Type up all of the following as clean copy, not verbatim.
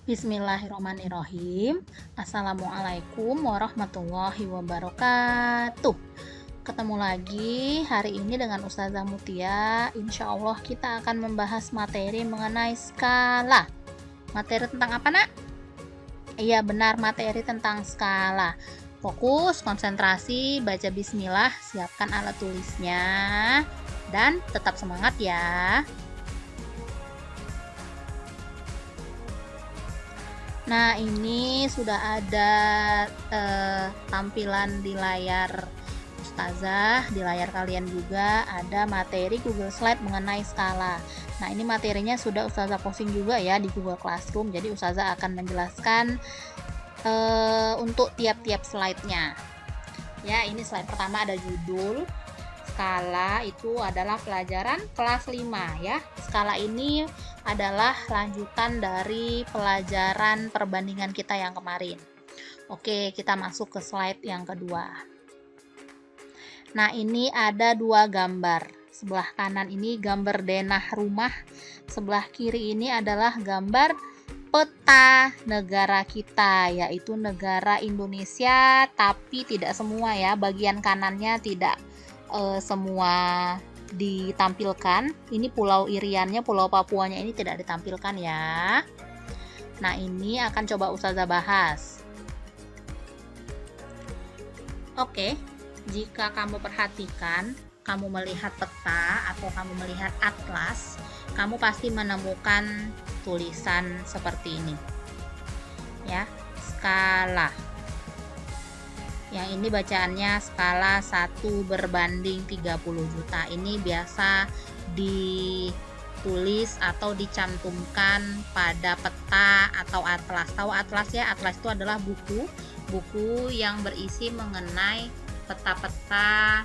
Bismillahirrahmanirrahim. Assalamualaikum warahmatullahi wabarakatuh. Ketemu lagi hari ini dengan Ustazah Mutia. Insya Allah kita akan membahas materi mengenai skala. Materi tentang apa, nak? Iya benar, materi tentang skala. Fokus, konsentrasi, baca bismillah, siapkan alat tulisnya, dan tetap semangat ya. Nah, ini sudah ada tampilan di layar Ustazah, di layar kalian juga ada materi Google Slide mengenai skala. Nah, ini materinya sudah Ustazah posting juga ya di Google Classroom. Jadi Ustazah akan menjelaskan untuk tiap-tiap slide-nya. Ya, ini slide pertama ada judul skala, itu adalah pelajaran kelas 5 ya. Skala ini adalah lanjutan dari pelajaran perbandingan kita yang kemarin. Oke, kita masuk ke slide yang kedua. Nah, ini ada dua gambar. Sebelah kanan ini gambar denah rumah, sebelah kiri ini adalah gambar peta negara kita, yaitu negara Indonesia, tapi tidak semua ya, bagian kanannya tidak semua ditampilkan. Ini Pulau Iriannya, Pulau Papuanya ini tidak ditampilkan ya. Nah, ini akan coba Ustazah bahas. Oke, jika kamu perhatikan, kamu melihat peta atau kamu melihat atlas, kamu pasti menemukan tulisan seperti ini ya, skala. Yang ini bacaannya skala 1 berbanding 30 juta. Ini biasa ditulis atau dicantumkan pada peta atau atlas. Tahu atlas ya? Atlas itu adalah buku yang berisi mengenai peta-peta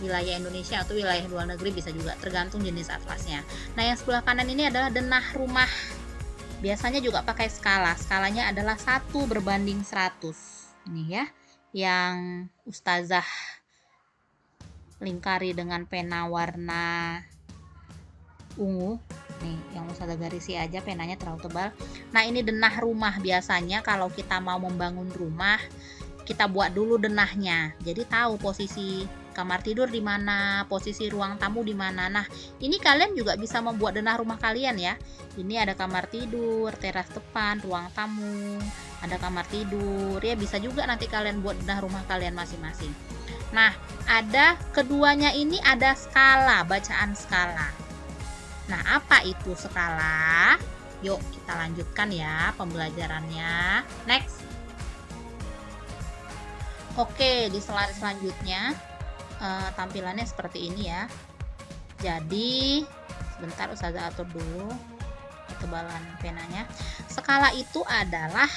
wilayah Indonesia atau wilayah luar negeri, bisa juga, tergantung jenis atlasnya. Nah, yang sebelah kanan ini adalah denah rumah. Biasanya juga pakai skala. Skalanya adalah 1 berbanding 100. Ini ya, yang Ustazah lingkari dengan pena warna ungu. Nih, yang Ustazah garisi aja, penanya terlalu tebal. Nah, ini denah rumah. Biasanya kalau kita mau membangun rumah, kita buat dulu denahnya. Jadi tahu posisi kamar tidur di mana, posisi ruang tamu di mana. Nah, ini kalian juga bisa membuat denah rumah kalian ya. Ini ada kamar tidur, teras depan, ruang tamu, ada kamar tidur. Ya, bisa juga nanti kalian buat denah rumah kalian masing-masing. Nah, ada keduanya ini ada skala, bacaan skala. Nah, apa itu skala? Yuk, kita lanjutkan ya pembelajarannya. Next. Oke, di slide selanjutnya tampilannya seperti ini ya. Jadi sebentar Ustazah atur dulu ketebalan penanya. Skala itu adalah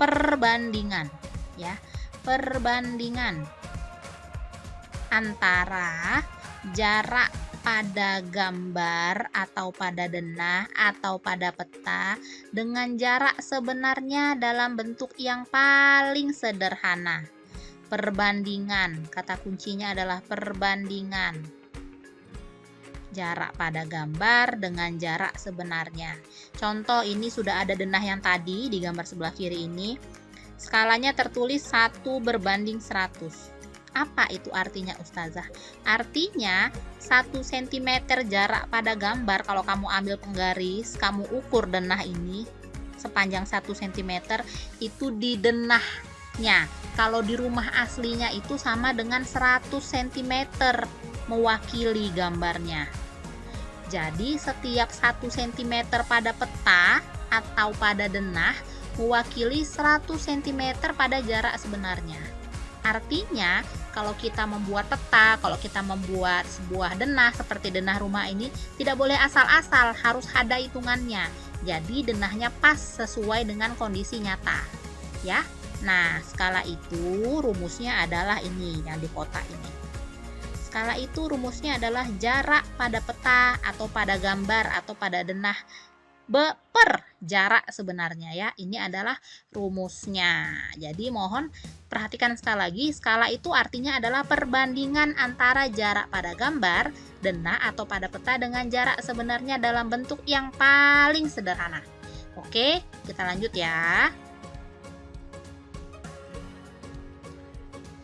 perbandingan ya, perbandingan antara jarak pada gambar atau pada denah atau pada peta dengan jarak sebenarnya dalam bentuk yang paling sederhana. Perbandingan, kata kuncinya adalah perbandingan jarak pada gambar dengan jarak sebenarnya. Contoh, ini sudah ada denah yang tadi di gambar sebelah kiri ini. Skalanya tertulis 1 berbanding 100. Apa itu artinya Ustazah? Artinya 1 cm jarak pada gambar. Kalau kamu ambil penggaris, kamu ukur denah ini sepanjang 1 cm, itu di denahnya. Kalau di rumah aslinya itu sama dengan 100 cm mewakili gambarnya. Jadi setiap 1 cm pada peta atau pada denah mewakili 100 cm pada jarak sebenarnya. Artinya kalau kita membuat peta, kalau kita membuat sebuah denah seperti denah rumah ini, tidak boleh asal-asal, harus ada hitungannya. Jadi denahnya pas sesuai dengan kondisi nyata ya. Nah, skala itu rumusnya adalah ini yang di kotak ini. Skala itu rumusnya adalah jarak pada peta atau pada gambar atau pada denah per jarak sebenarnya ya. Ini adalah rumusnya. Jadi mohon perhatikan sekali lagi, skala itu artinya adalah perbandingan antara jarak pada gambar, denah atau pada peta dengan jarak sebenarnya dalam bentuk yang paling sederhana. Oke, kita lanjut ya.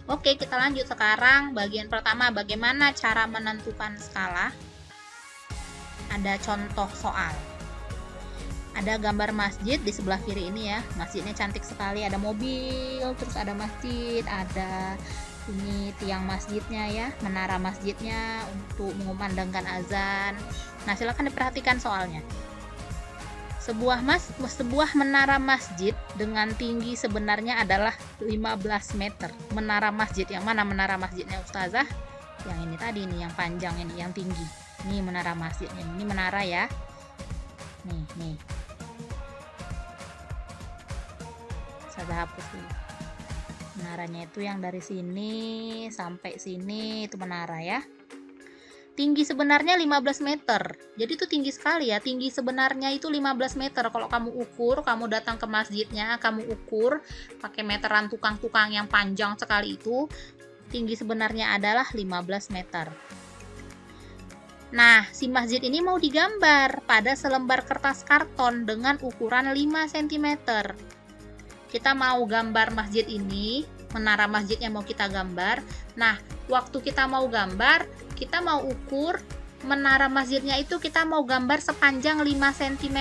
Oke, kita lanjut sekarang bagian pertama, bagaimana cara menentukan skala. Ada contoh soal. Ada gambar masjid di sebelah kiri ini ya. Masjidnya cantik sekali, ada mobil, terus ada masjid, ada ini tiang masjidnya ya, menara masjidnya untuk mengumandangkan azan. Nah, silakan diperhatikan soalnya. Sebuah menara masjid dengan tinggi sebenarnya adalah 15 meter. Menara masjid yang mana menara masjidnya Ustazah? Yang ini tadi nih, yang panjang ini, yang tinggi. Ini menara masjidnya. Ini menara ya. Nih. Ustazah hapus dulu. Menaranya itu yang dari sini sampai sini itu menara ya. Tinggi sebenarnya 15 meter. Jadi itu tinggi sekali ya. Tinggi sebenarnya itu 15 meter. Kalau kamu ukur, kamu datang ke masjidnya, kamu ukur pakai meteran tukang-tukang yang panjang sekali itu, tinggi sebenarnya adalah 15 meter. Nah, si masjid ini mau digambar pada selembar kertas karton dengan ukuran 5 cm. Kita mau gambar masjid ini, menara masjidnya mau kita gambar. Nah, waktu kita mau gambar, kita mau ukur menara masjidnya itu, kita mau gambar sepanjang 5 cm.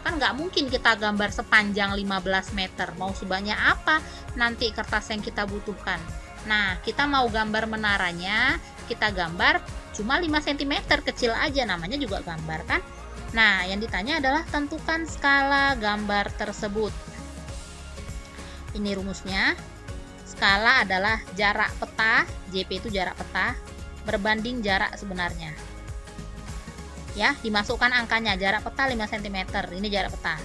Kan nggak mungkin kita gambar sepanjang 15 meter. Mau sebanyak apa nanti kertas yang kita butuhkan. Nah, kita mau gambar menaranya, kita gambar cuma 5 cm, kecil aja, namanya juga gambar kan. Nah, yang ditanya adalah tentukan skala gambar tersebut. Ini rumusnya. Skala adalah jarak peta, JP itu jarak peta, berbanding jarak sebenarnya. Ya, dimasukkan angkanya, jarak peta 5 cm, ini jarak peta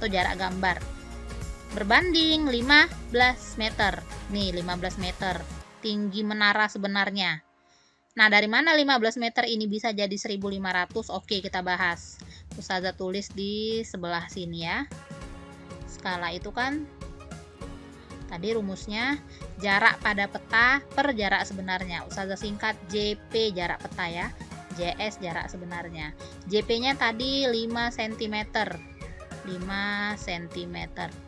atau jarak gambar. Berbanding 15 meter. Nih, 15 meter tinggi menara sebenarnya. Nah, dari mana 15 meter ini bisa jadi 1500? Oke, kita bahas. Ustazah tulis di sebelah sini ya. Skala itu kan tadi rumusnya jarak pada peta per jarak sebenarnya. Ustazah singkat JP, jarak peta ya. JS, jarak sebenarnya. JP-nya tadi 5 cm. 5 cm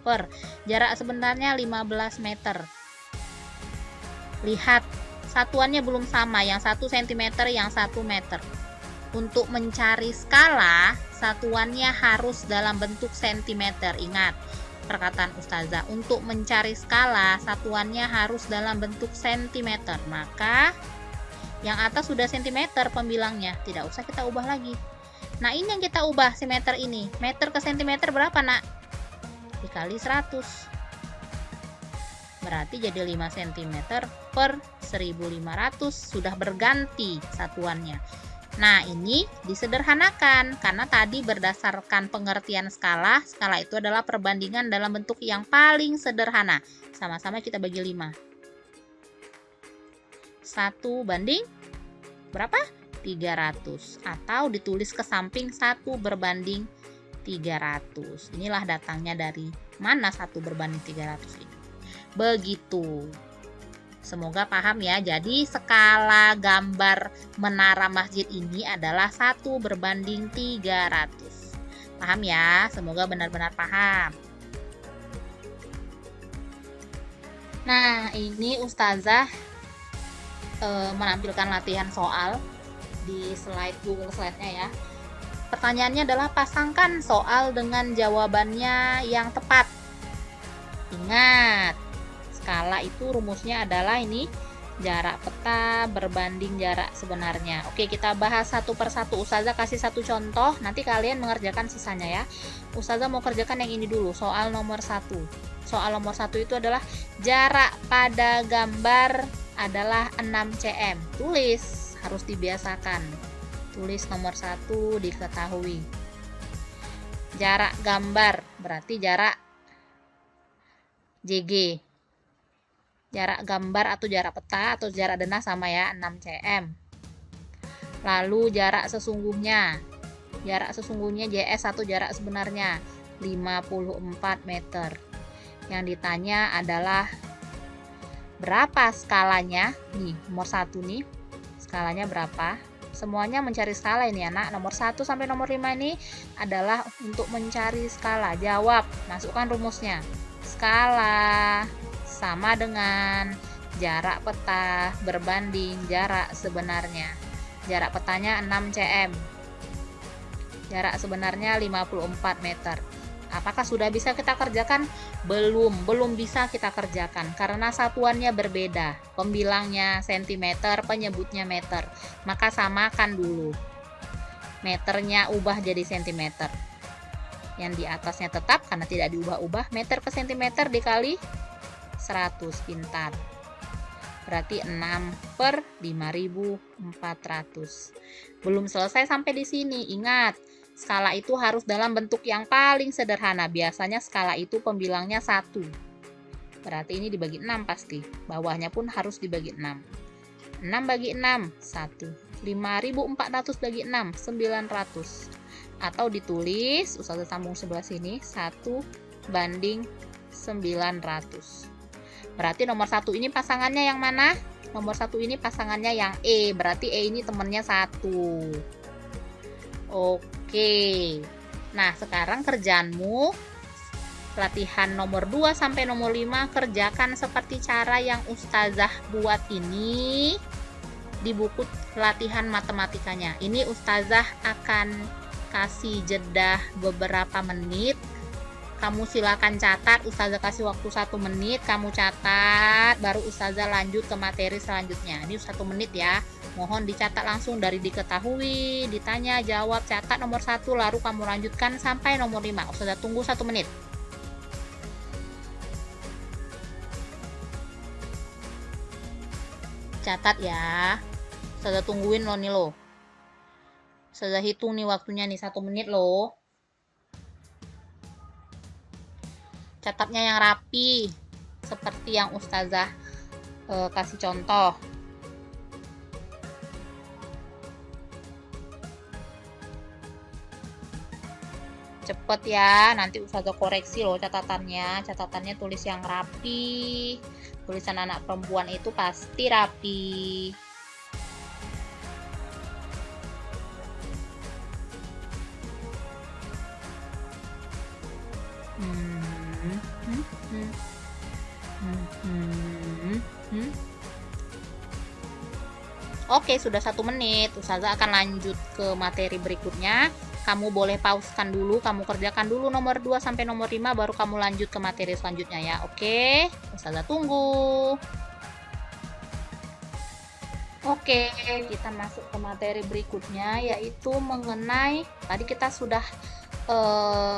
per jarak sebenarnya 15 meter. Lihat, satuannya belum sama, yang 1 cm, yang 1 meter. Untuk mencari skala, satuannya harus dalam bentuk cm. Ingat perkataan Ustazah, untuk mencari skala satuannya harus dalam bentuk cm. Maka yang atas sudah cm pembilangnya, tidak usah kita ubah lagi. Nah, ini yang kita ubah, si meter ini. Meter ke cm berapa, Nak? Dikali 100. Berarti jadi 5 cm per 1500, sudah berganti satuannya. Nah, ini disederhanakan karena tadi berdasarkan pengertian skala. Skala itu adalah perbandingan dalam bentuk yang paling sederhana. Sama-sama kita bagi 5. 1 banding berapa? 300. Atau ditulis ke samping 1 berbanding 300. Inilah datangnya dari mana 1 berbanding 300 ini. Begitu. Semoga paham ya. Jadi skala gambar menara masjid ini adalah 1 berbanding 300. Paham ya? Semoga benar-benar paham. Nah, ini Ustazah menampilkan latihan soal di slide Google Slide-nya ya. Pertanyaannya adalah pasangkan soal dengan jawabannya yang tepat. Ingat, skala itu rumusnya adalah ini, jarak peta berbanding jarak sebenarnya. Oke, kita bahas satu persatu. Ustazah kasih satu contoh, nanti kalian mengerjakan sisanya ya. Ustazah mau kerjakan yang ini dulu, soal nomor 1. Soal nomor 1 itu adalah jarak pada gambar adalah 6 cm. Tulis, harus dibiasakan. Tulis nomor 1, diketahui. Jarak gambar berarti jarak JG. Jarak gambar atau jarak peta atau jarak denah sama ya, 6 cm. Lalu jarak sesungguhnya. Jarak sesungguhnya JS atau jarak sebenarnya 54 meter. Yang ditanya adalah berapa skalanya? Nih, nomor 1 nih. Skalanya berapa? Semuanya mencari skala ini anak. Nomor 1 sampai nomor 5 ini adalah untuk mencari skala. Jawab, masukkan rumusnya. Skala sama dengan jarak peta berbanding jarak sebenarnya. Jarak petanya 6 cm. Jarak sebenarnya 54 meter. Apakah sudah bisa kita kerjakan? Belum bisa kita kerjakan karena satuannya berbeda. Pembilangnya cm, penyebutnya meter. Maka samakan dulu. Meternya ubah jadi cm. Yang di atasnya tetap karena tidak diubah-ubah. Meter ke cm dikali 100. Pintar. Berarti 6 per 5.400. Belum selesai sampai di sini. Ingat, skala itu harus dalam bentuk yang paling sederhana. Biasanya skala itu pembilangnya 1. Berarti ini dibagi 6 pasti. Bawahnya pun harus dibagi 6. 6 bagi 6, 1. 5.400 bagi 6, 900. Atau ditulis, Ustazah sambung sebelah sini, 1 banding 900. Berarti nomor 1 ini pasangannya yang mana? Nomor 1 ini pasangannya yang E. Berarti E ini temennya 1. Oke. Nah, sekarang kerjaanmu latihan nomor 2 sampai nomor 5 kerjakan seperti cara yang Ustazah buat ini di buku latihan matematikanya. Ini Ustazah akan kasih jeda beberapa menit. Kamu silakan catat, Ustazah kasih waktu 1 menit, kamu catat, baru Ustazah lanjut ke materi selanjutnya. Ini 1 menit ya. Mohon dicatat langsung dari diketahui, ditanya, jawab, catat nomor 1, lalu kamu lanjutkan sampai nomor 5. Ustazah tunggu 1 menit. Catat ya. Ustazah tungguin lo nih lo. Ustazah hitung nih waktunya nih 1 menit lo. Catatnya yang rapi, seperti yang Ustazah kasih contoh. Cepet ya, nanti Ustazah koreksi loh catatannya. Catatannya tulis yang rapi. Tulisan anak perempuan itu pasti rapi. Oke, sudah 1 menit. Ustazah akan lanjut ke materi berikutnya. Kamu boleh pauskan dulu, kamu kerjakan dulu nomor 2 sampai nomor 5, baru kamu lanjut ke materi selanjutnya ya. Oke, Ustazah tunggu. Oke, kita masuk ke materi berikutnya, yaitu mengenai, tadi kita sudah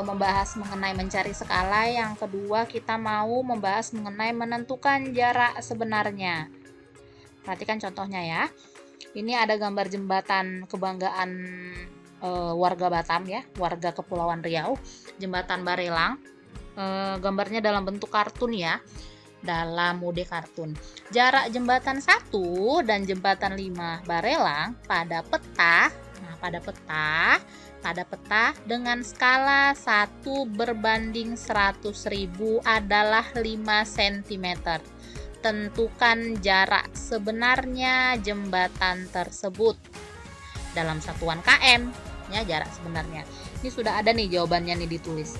membahas mengenai mencari skala. Yang kedua, kita mau membahas mengenai menentukan jarak sebenarnya. Perhatikan contohnya ya. Ini ada gambar jembatan kebanggaan warga Batam ya, warga Kepulauan Riau, jembatan Barelang. Gambarnya dalam bentuk kartun ya, dalam mode kartun. Jarak jembatan 1 dan jembatan 5 Barelang pada peta, pada peta dengan skala 1 berbanding 100.000 adalah 5 cm. Tentukan jarak sebenarnya jembatan tersebut dalam satuan km ya, jarak sebenarnya. Ini sudah ada nih jawabannya nih ditulis.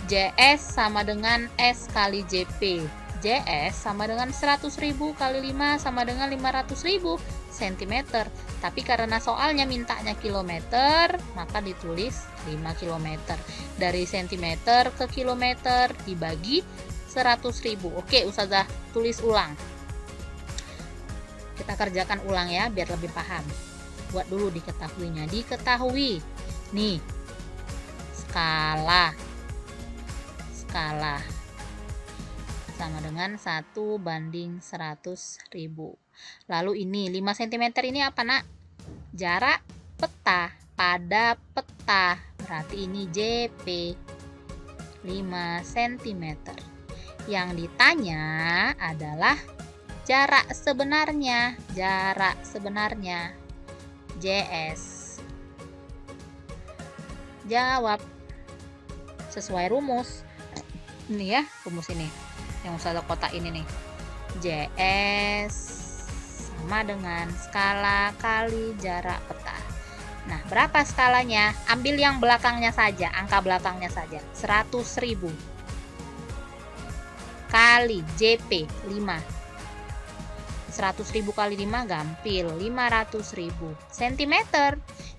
JS sama dengan S kali JP. JS sama dengan 100.000 kali 5 sama dengan 500.000 cm. Tapi karena soalnya mintanya kilometer, maka ditulis 5 km. Dari cm ke kilometer dibagi 100.000. Oke, Ustazah tulis ulang. Kita kerjakan ulang ya, biar lebih paham. Buat dulu diketahuinya. Diketahui. Nih, skala sama dengan 1 banding 100.000. Lalu ini 5 cm ini apa nak? Jarak peta pada peta. Berarti ini JP 5 cm. Yang ditanya adalah jarak sebenarnya. JS. Jawab sesuai rumus. Ini ya, rumus ini yang Ustazah kotak ini nih. JS sama dengan skala kali jarak peta. Nah, berapa skalanya? Ambil yang belakangnya saja, angka belakangnya saja. 100.000 kali JP 5. 100.000 kali 5 gampil, 500.000 cm.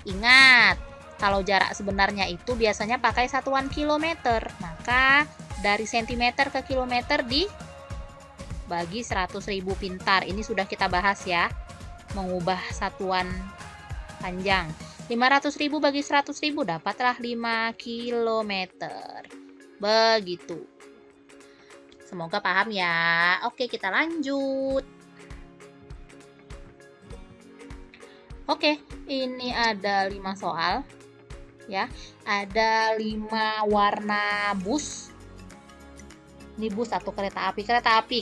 Ingat, kalau jarak sebenarnya itu biasanya pakai satuan kilometer. Maka dari cm ke kilometer dibagi 100.000. Pintar, ini sudah kita bahas ya. Mengubah satuan panjang. 500.000 bagi 100.000 dapatlah 5 km. Begitu. Semoga paham ya. Oke, kita lanjut. Oke, ini ada 5 soal. Ya, ada 5 warna bus. Ini bus atau kereta api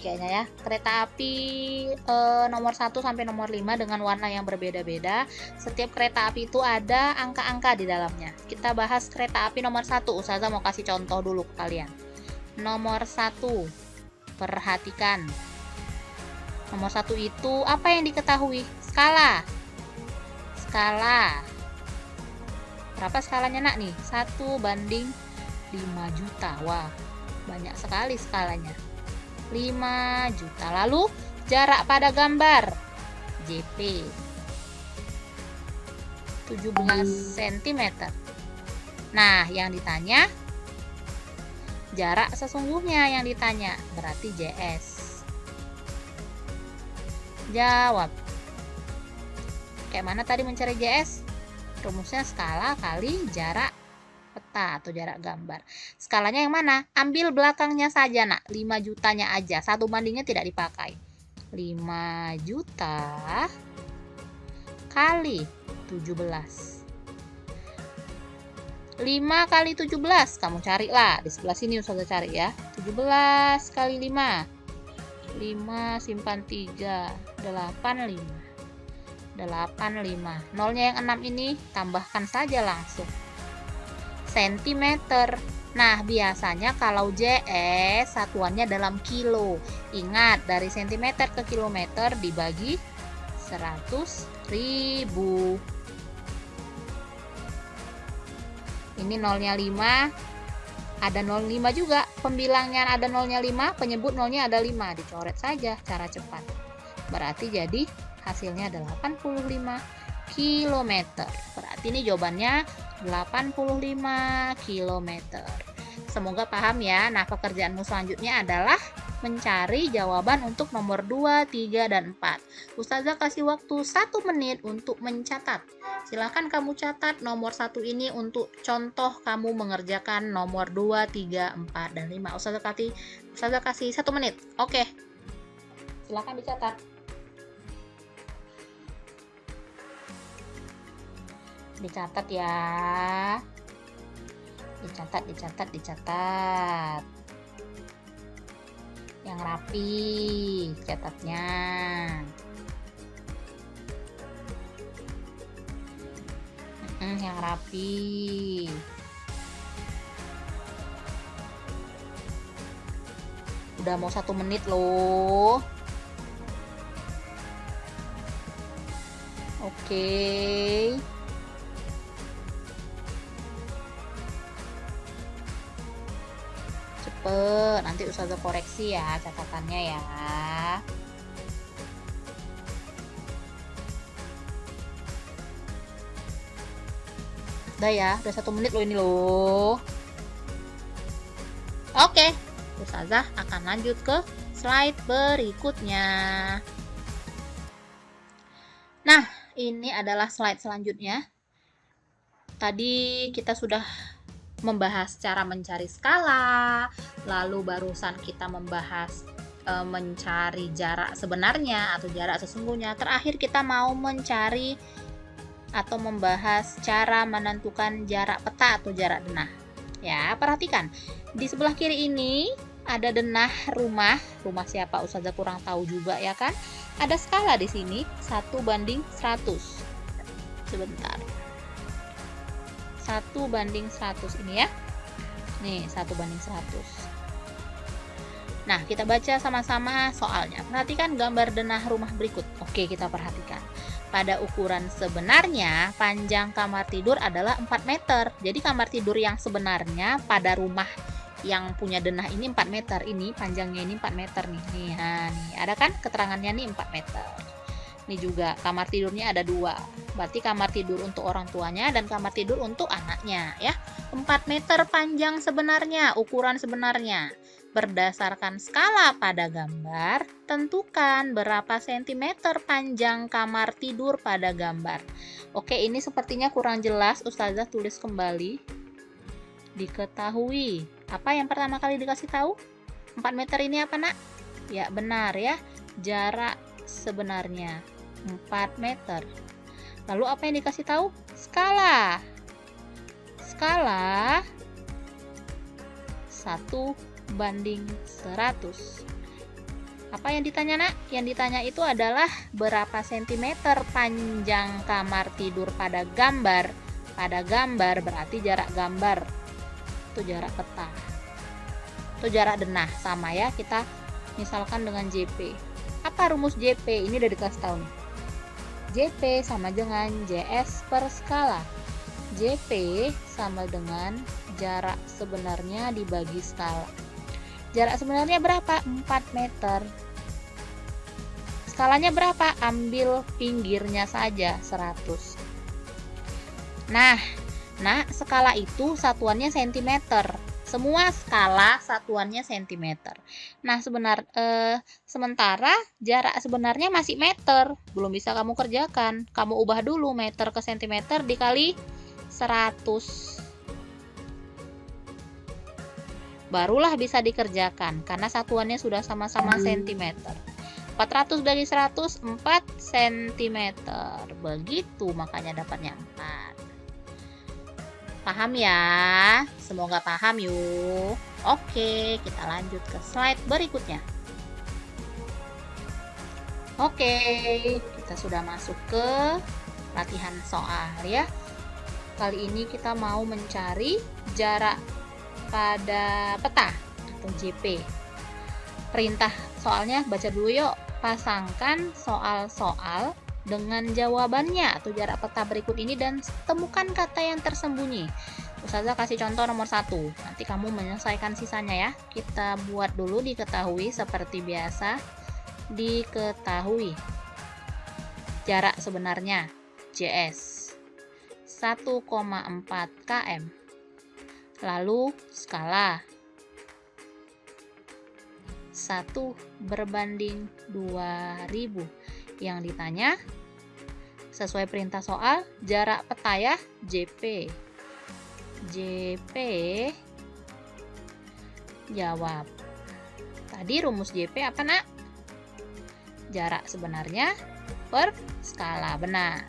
kayaknya ya. Kereta api nomor 1 sampai nomor 5 dengan warna yang berbeda-beda. Setiap kereta api itu ada angka-angka di dalamnya. Kita bahas kereta api nomor 1. Ustazah mau kasih contoh dulu ke kalian. Nomor 1. Perhatikan. Nomor 1 itu apa yang diketahui? Skala. Berapa skalanya nak nih? 1/5 juta. Wah, banyak sekali skalanya. 5 juta. Lalu jarak pada gambar JP 17 cm. Nah, yang ditanya jarak sesungguhnya, yang ditanya berarti JS. Jawab. Kayak mana tadi mencari JS? Rumusnya skala kali jarak peta atau jarak gambar. Skalanya yang mana? Ambil belakangnya saja nak, 5 jutanya aja. 1/nya tidak dipakai. 5 juta kali 17. 5 kali 17, kamu carilah. Di sebelah sini Ustazah cari ya. 17 kali 5. 5 simpan 3, 85. 85. Nolnya yang 6 ini tambahkan saja langsung. Sentimeter. Nah, biasanya kalau JS satuannya dalam kilo. Ingat, dari sentimeter ke kilometer dibagi 100.000. Ini nolnya 5. Ada 0,5 juga. Pembilangnya ada nolnya 5, penyebut nolnya ada 5. Dicoret saja cara cepat. Berarti jadi hasilnya 85 km. Berarti ini jawabannya 85 km. Semoga paham ya. Nah, pekerjaanmu selanjutnya adalah mencari jawaban untuk nomor 2, 3, dan 4. Ustazah kasih waktu 1 menit untuk mencatat. Silahkan kamu catat nomor 1 ini untuk contoh kamu mengerjakan nomor 2, 3, 4, dan 5. Ustazah kasih 1 menit. Oke. Silahkan dicatat. Dicatat ya. Dicatat. Yang rapi catatnya. Yang rapi. Udah mau 1 menit loh. Oke. Cepet, nanti Ustazah koreksi ya catatannya ya. Udah ya, udah 1 menit loh ini loh. Oke, Ustazah akan lanjut ke slide berikutnya. Nah, ini adalah slide selanjutnya. Tadi kita sudah membahas cara mencari skala, lalu barusan kita membahas mencari jarak sebenarnya atau jarak sesungguhnya. Terakhir kita mau mencari atau membahas cara menentukan jarak peta atau jarak denah. Ya, perhatikan. Di sebelah kiri ini ada denah rumah. Rumah siapa? Ustazah kurang tahu juga ya kan? Ada skala di sini 1/100. Sebentar. 1/100 ini ya. Nih, 1/100. Nah, kita baca sama-sama soalnya. Perhatikan gambar denah rumah berikut. Oke, kita perhatikan. Pada ukuran sebenarnya, panjang kamar tidur adalah 4 meter. Jadi kamar tidur yang sebenarnya pada rumah yang punya denah ini 4 meter. Ini panjangnya ini 4 meter nih. Nih, ada kan keterangannya nih 4 meter. Ini juga kamar tidurnya ada 2. Berarti kamar tidur untuk orang tuanya dan kamar tidur untuk anaknya ya. 4 meter panjang sebenarnya, ukuran sebenarnya. Berdasarkan skala pada gambar, tentukan berapa sentimeter panjang kamar tidur pada gambar. Oke, ini sepertinya kurang jelas. Ustazah tulis kembali. Diketahui. Apa yang pertama kali dikasih tahu? 4 meter ini apa, Nak? Ya, benar ya. Jarak sebenarnya 4 meter. Lalu apa yang dikasih tahu? Skala. Skala 1:100. Apa yang ditanya, Nak? Yang ditanya itu adalah berapa sentimeter panjang kamar tidur pada gambar. Pada gambar berarti jarak gambar. Itu jarak peta. Itu jarak denah, sama ya. Kita misalkan dengan JP. Apa rumus JP? Ini udah dikasih tahu nih. JP sama dengan JS per skala. JP sama dengan jarak sebenarnya dibagi skala. Jarak sebenarnya berapa? 4 meter. Skalanya berapa? Ambil pinggirnya saja, 100. Nah, skala itu satuannya sentimeter. Semua skala satuannya sentimeter. Nah, sementara jarak sebenarnya masih meter. Belum bisa kamu kerjakan. Kamu ubah dulu meter ke sentimeter dikali 100. Barulah bisa dikerjakan karena satuannya sudah sama-sama sentimeter. 400 bagi 100, 4 cm. Begitu makanya dapatnya 4. Paham ya? Semoga paham yuk. Oke, kita lanjut ke slide berikutnya. Oke, kita sudah masuk ke latihan soal ya. Kali ini kita mau mencari jarak pada peta atau JP. Perintah soalnya baca dulu yuk. Pasangkan soal-soal dengan jawabannya atau jarak peta berikut ini dan temukan kata yang tersembunyi. Ustazah kasih contoh nomor 1. Nanti kamu menyelesaikan sisanya ya. Kita buat dulu diketahui seperti biasa. Diketahui. Jarak sebenarnya JS 1,4 km. Lalu skala 1/2000. Yang ditanya sesuai perintah soal jarak peta ya, JP. JP jawab. Tadi rumus JP apa, Nak? Jarak sebenarnya per skala. Benar.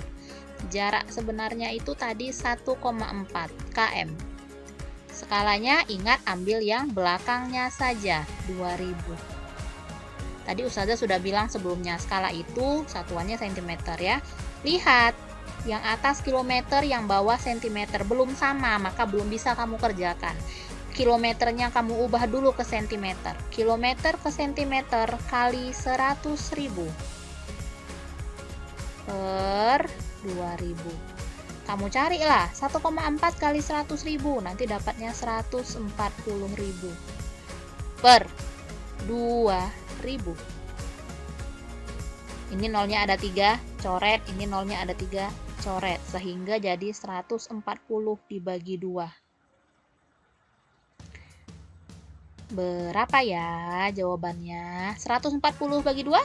Jarak sebenarnya itu tadi 1,4 km. Skalanya ingat ambil yang belakangnya saja, 2000. Tadi Ustazah sudah bilang sebelumnya, skala itu satuannya cm ya. Lihat, yang atas kilometer, yang bawah sentimeter. Belum sama, maka belum bisa kamu kerjakan. Kilometernya kamu ubah dulu ke sentimeter. Kilometer ke sentimeter kali 100.000 per 2000. Kamu carilah 1,4 kali 100.000, nanti dapatnya 140.000 per 2000. Ini nolnya ada 3, coret. Ini nolnya ada 3, coret. Sehingga jadi 140 dibagi 2. Berapa ya jawabannya? 140 bagi 2?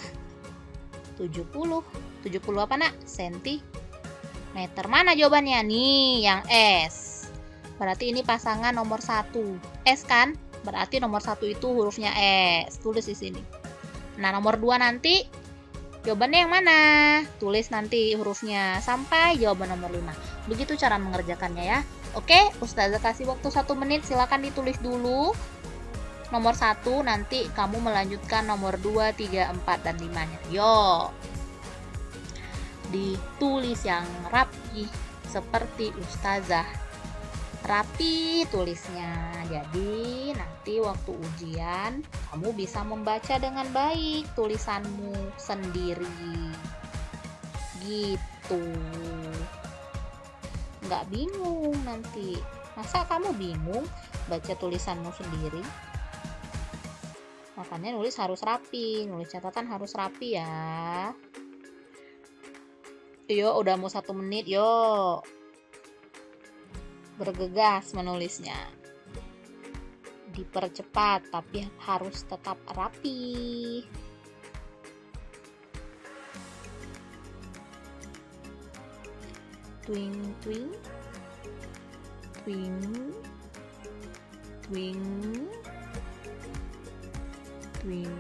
70. 70 apa, Nak? Sentimeter. Mana jawabannya? Nih, yang S. Berarti ini pasangan nomor 1. S kan? Berarti nomor 1 itu hurufnya S. Tulis di sini. Nah, nomor 2 nanti jawabannya yang mana? Tulis nanti hurufnya sampai jawaban nomor 5. Begitu cara mengerjakannya ya. Oke, Ustazah kasih waktu 1 menit. Silakan ditulis dulu. Nomor 1 nanti kamu melanjutkan nomor 2, 3, 4, dan 5-nya. Yo. Ditulis yang rapi seperti Ustazah. Rapi tulisnya. Jadi nanti waktu ujian kamu bisa membaca dengan baik tulisanmu sendiri. gitu. Nggak bingung nanti. Masa kamu bingung baca tulisanmu sendiri? Makanya nulis harus rapi, nulis catatan harus rapi ya. Yuk, udah mau 1 menit, yuk. Bergegas menulisnya. Dipercepat, tapi harus tetap rapi. Twing, twing, twing, twing, twing.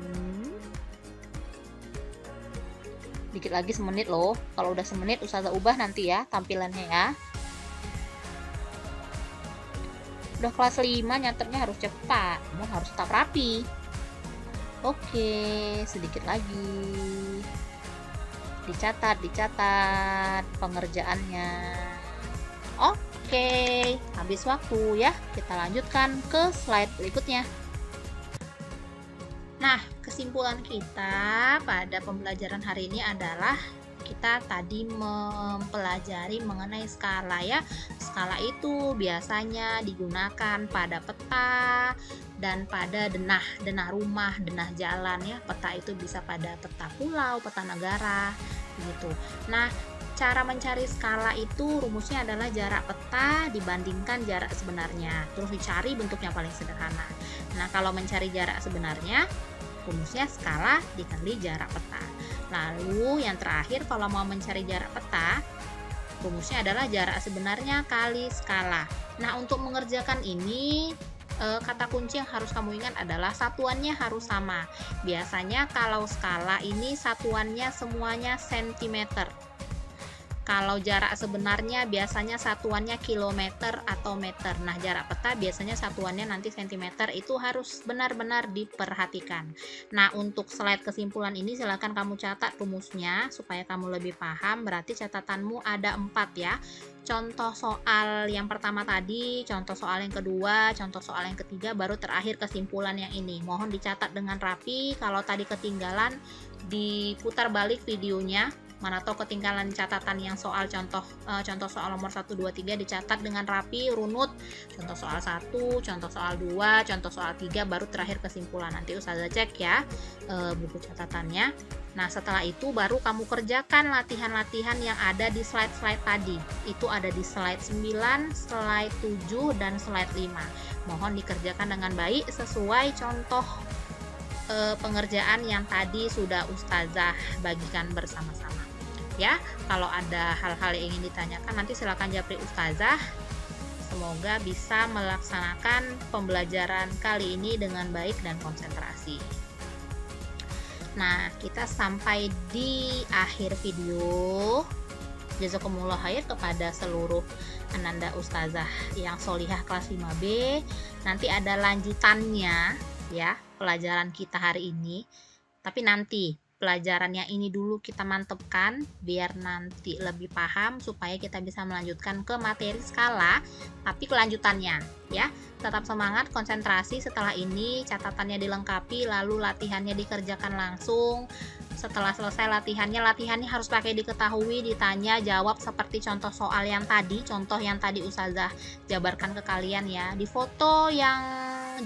Dikit lagi 1 menit loh. Kalau udah 1 menit Ustazah ubah nanti ya tampilannya ya. Udah kelas 5 nyatetnya harus cepat. Kamu harus tetap rapi. Oke, sedikit lagi. Dicatat pengerjaannya. Oke, habis waktu ya. Kita lanjutkan ke slide berikutnya. Nah, kesimpulan kita pada pembelajaran hari ini adalah kita tadi mempelajari mengenai skala ya. Skala itu biasanya digunakan pada peta dan pada denah rumah, denah jalan ya. Peta itu bisa pada peta pulau, peta negara gitu. Nah, cara mencari skala itu rumusnya adalah jarak peta dibandingkan jarak sebenarnya. Terus dicari bentuknya paling sederhana. Nah, kalau mencari jarak sebenarnya rumusnya skala dikali jarak peta. Lalu yang terakhir kalau mau mencari jarak peta, rumusnya adalah jarak sebenarnya kali skala. Nah, untuk mengerjakan ini kata kunci yang harus kamu ingat adalah satuannya harus sama. Biasanya kalau skala ini satuannya semuanya cm. Kalau jarak sebenarnya biasanya satuannya kilometer atau meter. Nah, jarak peta biasanya satuannya nanti cm. Itu harus benar-benar diperhatikan. Nah, untuk slide kesimpulan ini silakan kamu catat rumusnya supaya kamu lebih paham. Berarti catatanmu ada 4 ya. Contoh soal yang pertama tadi, contoh soal yang kedua, contoh soal yang ketiga, baru terakhir kesimpulan yang ini. Mohon dicatat dengan rapi. Kalau tadi ketinggalan, diputar balik videonya. Mana tahu ketinggalan catatan yang soal contoh soal nomor 1, 2, 3 dicatat dengan rapi, runut. Contoh soal 1, contoh soal 2, contoh soal 3, baru terakhir kesimpulan. Nanti Ustazah cek ya buku catatannya. Nah, setelah itu baru kamu kerjakan latihan-latihan yang ada di slide-slide tadi. Itu ada di slide 9, slide 7, dan slide 5. Mohon dikerjakan dengan baik sesuai contoh pengerjaan yang tadi sudah Ustazah bagikan bersama-sama. Ya, kalau ada hal-hal yang ingin ditanyakan nanti silakan japri Ustazah. Semoga bisa melaksanakan pembelajaran kali ini dengan baik dan konsentrasi. Nah, kita sampai di akhir video. Jazakumullah khair kepada seluruh ananda Ustazah yang solihah kelas 5B. Nanti ada lanjutannya ya, pelajaran kita hari ini. Tapi nanti pelajaran yang ini dulu kita mantepkan biar nanti lebih paham supaya kita bisa melanjutkan ke materi skala tapi kelanjutannya ya. Tetap semangat, konsentrasi. Setelah ini catatannya dilengkapi, lalu latihannya dikerjakan langsung. Setelah selesai latihannya harus pakai diketahui, ditanya, jawab seperti contoh soal yang tadi, contoh yang tadi Ustazah jabarkan ke kalian ya. Di foto yang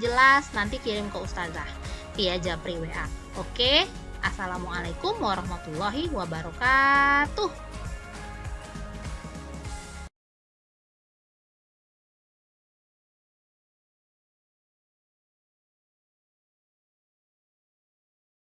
jelas nanti kirim ke Ustazah via japri WA. Oke? Assalamualaikum warahmatullahi wabarakatuh.